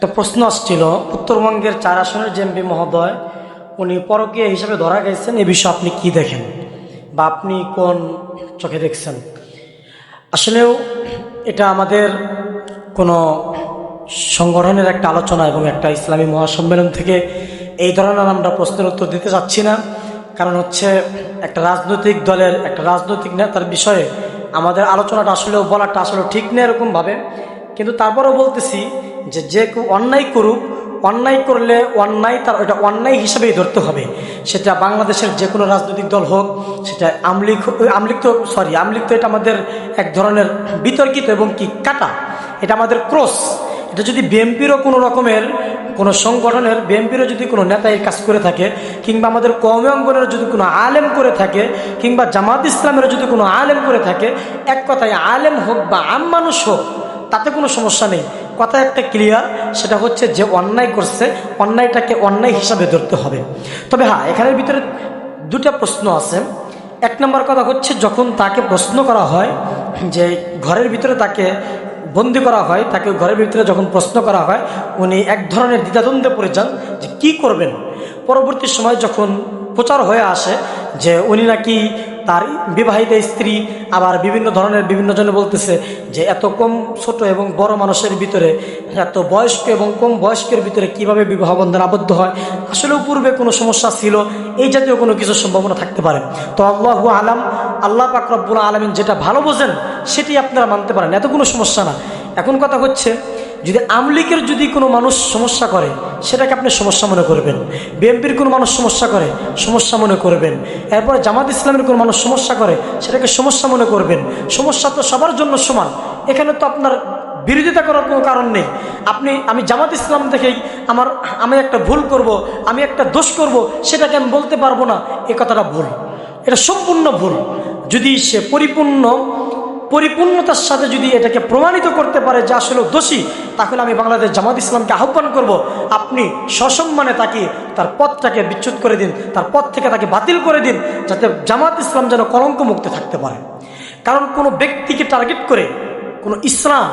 একটা প্রশ্ন আসছিল, উত্তরবঙ্গের 4 আসনের যে এমপি মহোদয় উনি পরকীয়া হিসাবে ধরা গেছেন, এ বিষয়ে আপনি কি দেখেন বা আপনি কোন চোখে দেখছেন? আসলেও এটা আমাদের কোনো সংগঠনের একটা আলোচনা এবং একটা ইসলামী মহাসম্মেলন থেকে এই ধরনের আমরা প্রশ্নের উত্তর দিতে চাচ্ছি না। কারণ হচ্ছে একটা রাজনৈতিক দলের একটা রাজনৈতিক নেতার বিষয়ে আমাদের আলোচনাটা আসলেও বলাটা আসলে ঠিক নেই এরকমভাবে। কিন্তু তারপরেও বলতেছি যে যে কেউ অন্যায় করুক, অন্যায় করলে অন্যায় তার ওইটা অন্যায় হিসেবেই ধরতে হবে। সেটা বাংলাদেশের যে কোনো রাজনৈতিক দল হোক, সেটা আমলিগ তো এটা আমাদের এক ধরনের বিতর্কিত এবং কি কাটা, এটা আমাদের ক্রস। এটা যদি বিএনপিরও কোনো রকমের কোনো সংগঠনের, বিএনপিরও যদি কোনো নেতা এই কাজ করে থাকে, কিংবা আমাদের কওমি অঙ্গনের যদি কোনো আলেম করে থাকে, কিংবা জামাত ইসলামের যদি কোনো আলেম করে থাকে, এক কথায় আলেম হোক বা আম মানুষ হোক, তাতে কোনো সমস্যা নেই। কথা একটা ক্লিয়ার, সেটা হচ্ছে যে অন্যায় করছে অন্যায়টাকে অন্যায় হিসাবে ধরতে হবে। তবে হ্যাঁ, এখানের ভিতরে দুটা প্রশ্ন আছে। এক নম্বর কথা হচ্ছে, যখন তাকে প্রশ্ন করা হয় যে ঘরের ভিতরে তাকে বন্দি করা হয়, তাকে ঘরের ভিতরে যখন প্রশ্ন করা হয়, উনি এক ধরনের দ্বিধাদ্বন্দ্বে পড়ে যান যে কী করবেন। পরবর্তী সময় যখন প্রচার হয়ে আসে যে উনি নাকি তার বিবাহিত স্ত্রী, আবার বিভিন্ন ধরনের বিভিন্ন জনে বলতেছে যে এত কম ছোট এবং বড় মানুষের ভিতরে, এত বয়স্ক এবং কম বয়স্কের ভিতরে কিভাবে বিবাহ বন্ধন আবদ্ধ হয়, আসলেও পূর্বে কোনো সমস্যা ছিল, এই জাতীয় কোনো কিছু সম্ভাবনা থাকতে পারে। তো আল্লাহু আলাম, আল্লাহ পাক রব্বুল আলামিন যেটা ভালো বোঝেন সেটি আপনারা মানতে পারেন, এত কোনো সমস্যা না। এখন কথা হচ্ছে, যদি আমলিকের যদি কোনো মানুষ সমস্যা করে সেটাকে আপনি সমস্যা মনে করবেন, বিএনপির কোনো মানুষ সমস্যা করে সমস্যা মনে করবেন, এরপরে জামাত ইসলামের কোনো মানুষ সমস্যা করে সেটাকে সমস্যা মনে করবেন। সমস্যা তো সবার জন্য সমান, এখানে তো আপনার বিরোধিতা করার কোনো কারণ নেই। আমি জামাত ইসলাম দেখেই আমি একটা ভুল করব, আমি একটা দোষ করব, সেটাকে আমি বলতে পারবো না, এ কথাটা ভুল, এটা সম্পূর্ণ ভুল। যদি সে পরিপূর্ণতার সাথে যদি এটাকে প্রমাণিত করতে পারে যে আসলে দোষী, তাহলে আমি বাংলাদেশ জামাত ইসলামকে আহ্বান করব, আপনি সসম্মানে তাকে তার পথটাকে বিচ্যুত করে দিন, তার পথ থেকে তাকে বাতিল করে দিন, যাতে জামাত ইসলাম যেন কলঙ্ক মুক্ত থাকতে পারে। কারণ কোনো ব্যক্তিকে টার্গেট করে কোনো ইসলাম,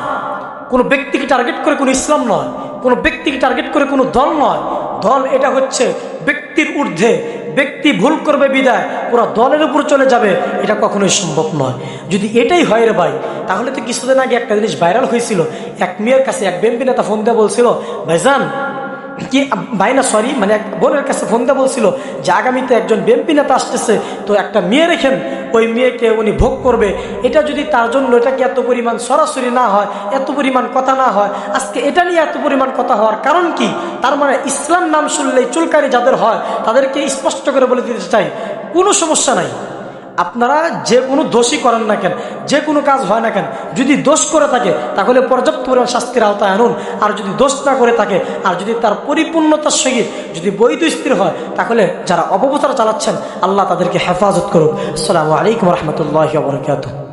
কোনো ব্যক্তিকে টার্গেট করে কোনো ইসলাম নয়, কোনো ব্যক্তিকে টার্গেট করে কোনো দল নয়। দল এটা হচ্ছে ব্যক্তির ঊর্ধ্বে, ব্যক্তি ভুল করবে বিদায় পুরো দলের উপর চলে যাবে, এটা কখনোই সম্ভব নয়। যদি এটাই হয় রে ভাই, তাহলে তো কিছুদিন আগে একটা জিনিস ভাইরাল হয়েছিল, এক মেয়ের কাছে এক বিএনপি নেতা ফোন দিয়ে বলছিল, ভাইজান কি মানে এক বোনের কাছে ফোন দিয়ে বলছিল যে আগামীতে একজন বিএনপি নেতা আসতেছে, তো একটা মেয়ে রেখেন, ওই মেয়েকে উনি ভোগ করবে। এটা যদি তার জন্য এটাকে এত পরিমাণ সরাসরি না হয়, এত পরিমাণ কথা না হয়, আজকে এটা নিয়ে এত পরিমাণ কথা হওয়ার কারণ কি? তার মানে ইসলাম নাম শুনলেই চুলকানি যাদের হয় তাদেরকে স্পষ্ট করে বলে দিতে চাই, কোনো সমস্যা নাই। আপনারা যে কোনো দোষই করেন না কেন, যে কোনো কাজ হয় না কেন, যদি দোষ করে থাকে তাহলে পর্যাপ্ত পরিমাণ শাস্তির আওতায় আনুন। আর যদি দোষ না করে থাকে, আর যদি তার পরিপূর্ণতার সহিত যদি বৈধ স্ত্রী হয়, তাহলে যারা অপপ্রচার চালাচ্ছেন আল্লাহ তাদেরকে হেফাজত করুক। আসসালামু আলাইকুম রহমতুল্লাহি ওয়া বারাকাতুহু।